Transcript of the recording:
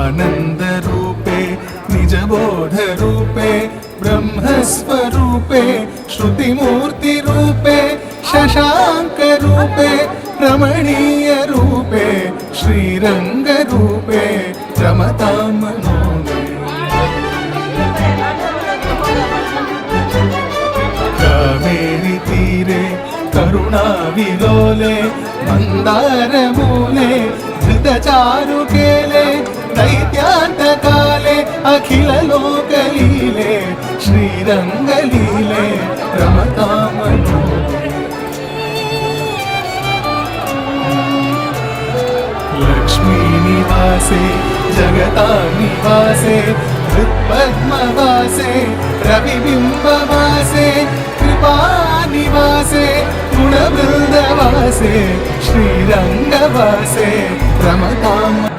आनन्दरूपे निजबोधरूपे ब्रह्मस्वरूपे श्रुतिमूर्तिरूपे शशाङ्करूपे रमणीयरूपे श्रीरङ्गरूपे रमतां मनो मे। कावेरी तीरे करुणाविलोले मन्दारमूले धृतचारुकेले दैत्यान्तकाले अखिललोकलीले श्रीरङ्गलीले रमतां मनो मे। लक्ष्मीनिवासे जगतां निवासे हृत्पद्मवासे रविबिम्बवासे कृपानिवासे गुणवृन्दवासे श्रीरङ्गवासे रमतां